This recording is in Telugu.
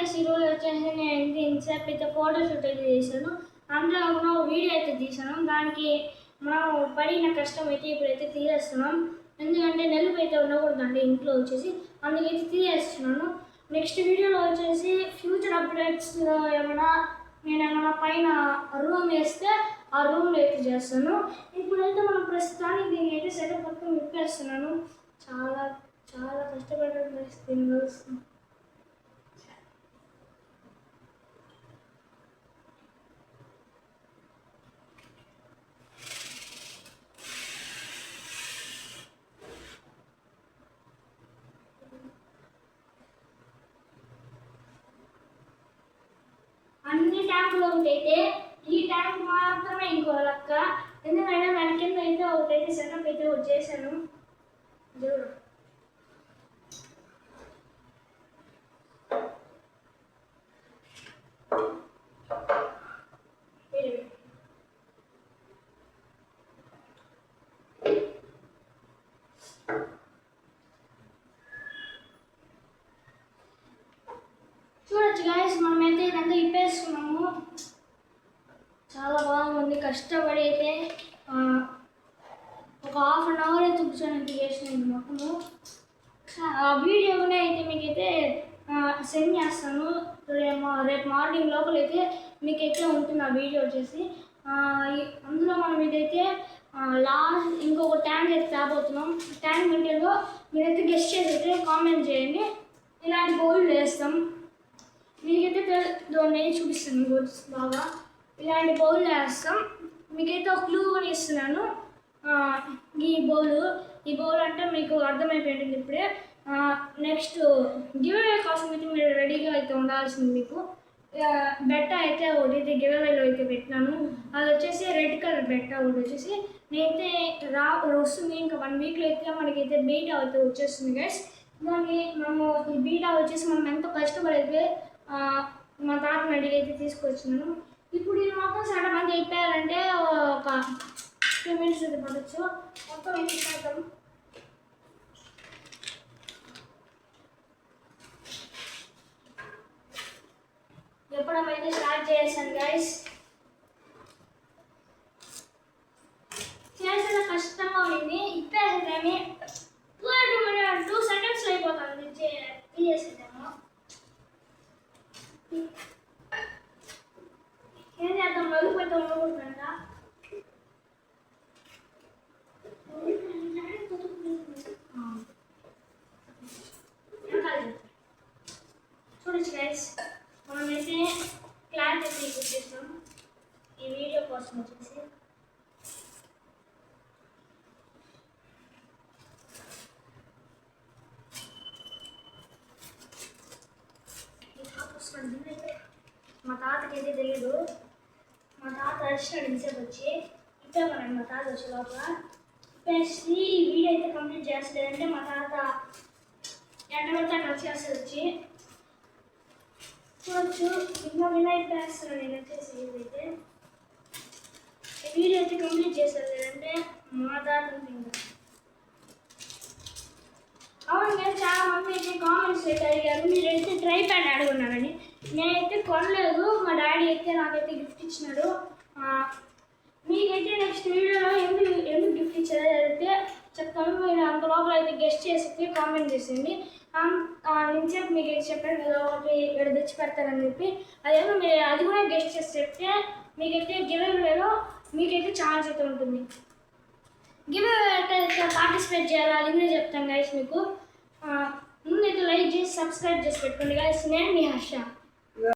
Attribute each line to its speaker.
Speaker 1: గైస్ ఈరోజు వచ్చేసి నేను ఇంతసేపు అయితే ఫోటోషూట్ అయితే చేశాను. అందులో మనం వీడియో అయితే తీసాను. దానికి మనం పడిన కష్టం అయితే ఇప్పుడైతే తీసేస్తున్నాం. ఎందుకంటే నలుపు అయితే ఉండకూడదండి ఇంట్లో వచ్చేసి, అందుకైతే తీసేస్తున్నాను. నెక్స్ట్ వీడియోలో వచ్చేసి ఫ్యూచర్ అప్డేట్స్లో నేను పైన రూమ్ వేస్తే ఆ రూమ్లో అయితే చేస్తాను. ఇప్పుడైతే మనం ప్రస్తుతానికి దీన్ని అయితే సెటప్ మొత్తం విప్పేస్తున్నాను. చాలా చాలా కష్టపడడం దీనికోసం. అన్ని ట్యాంకులో ఒకటైతే ఈ ట్యాంక్ మాత్రమే ఇంకో లెక్క. ఎందుకంటే దాని కింద అయితే ఒకటైతే సెటప్ అయితే వచ్చేసాను. చూడు చూడొచ్చు గాయస్, మనమైతే ఇదంతా ఇప్పేసుకున్నాము. చాలా బాగుంది. కష్టపడి అయితే ఒక హాఫ్ అన్ అవర్ అయితే కూర్చొని చేసినాను మొత్తము. ఆ వీడియోనే అయితే మీకైతే సెండ్ చేస్తాను. రేపు మార్నింగ్ లోపల అయితే మీకైతే ఉంటుంది ఆ వీడియో వచ్చేసి. అందులో మనం ఇదైతే లాస్ట్ ఇంకొక ట్యాంక్ అయితే తేబోతున్నాం. ట్యాంక్ ఇంటిలో మీరైతే గెస్ట్ చేసి అయితే కామెంట్ చేయండి. ఇలాంటి బౌల్ వేస్తాం. మీకైతే దాన్ని చూపిస్తాను బాగా. ఇలాంటి బౌల్ వేస్తాం. మీకైతే ఒక క్లూ కూడా ఇస్తున్నాను. ఈ బౌల్ అంటే మీకు అర్థమైపోయింది ఇప్పుడే. నెక్స్ట్ గివ్ అవే కోసం అయితే మీరు రెడీగా అయితే ఉండాల్సింది. మీకు బెట్ట అయితే ఒకటి గివ్ అవేలో అయితే పెట్టినాను. అది వచ్చేసి రెడ్ కలర్ బెట్ట ఒకటి వచ్చేసి నేనైతే వస్తుంది. ఇంకా 1 వీక్లో అయితే మనకైతే బీటా అయితే వచ్చేస్తుంది గైస్. దాన్ని మనము ఈ బీటా వచ్చేసి మనం ఎంతో కష్టపడైతే మా తాతని అడిగి అయితే తీసుకొచ్చినాను. ఇప్పుడు ఇది మొత్తం సెటప్ అంతా అయిపోయారంటే ఒక 2 minutes అయితే పడవచ్చు. మొత్తం అయిపోతాం. ఎప్పుడైతే స్టార్ట్ చేసాను గైస్. చేసిన కష్టంగా ఉంది. ఇప్పేసేదేమి 2 seconds అయిపోతుంది తీసేసేదేమో. ఏం చేద్దాం, నలుగుపోతే ఉండకూడదంట. చూడొచ్చు గైస్, మనమైతే క్లాత్ అయితే చూపిస్తాం ఈ వీడియో కోసం వచ్చేసి. మా తాతకైతే తెలియదు. మా తాత అరిచినాడు ఇంతసేపు వచ్చి. ఇప్పేమన్నాడు మా తాత వచ్చే లోపల. ఇప్పేసి ఈ వీడియో అయితే కంప్లీట్ చేస్తలేదంటే మా తాత ఎండబెడతా వచ్చేస్తుంది వచ్చి. చూడొచ్చు ఇంకా వినాయక వేస్తున్నాను నేను వచ్చేసి. ఇదైతే ఈ వీడియో అయితే కంప్లీట్ చేస్తారు లేదంటే మా తాత ఇంకా. అవును, నేను చాలా మంది అయితే కామెంట్స్ అయితే అడిగారు మీరైతే ట్రై ప్యాడ్ అడుగున్నారని. నేనైతే కొనలేదు. మా డాడీ అయితే నాకైతే గిఫ్ట్ ఇచ్చినాడు. మీకైతే నెక్స్ట్ వీడియోలో ఎందుకు గిఫ్ట్ ఇచ్చారో అయితే చెప్తాను. మీరు అంత లోపల అయితే గెస్ట్ చేసి కామెంట్ చేసేయండి. నేను చెప్పి మీకు అయితే చెప్పాను కదా ఒకటి ఇక్కడ తెచ్చి పెడతారని చెప్పి. అదేమో మీరు అది కూడా గెస్ట్ చేసి చెప్తే మీకైతే గివ్ అవేలో మీకైతే ఛాన్స్ అయితే ఉంటుంది. గివ్ అవే అయితే పార్టిసిపేట్ చేయాలి అది కూడా చెప్తాను గైస్ మీకు. ముందైతే లైక్ చేసి సబ్స్క్రైబ్ చేసి పెట్టుకోండి గైస్. నేను మీ హర్ష.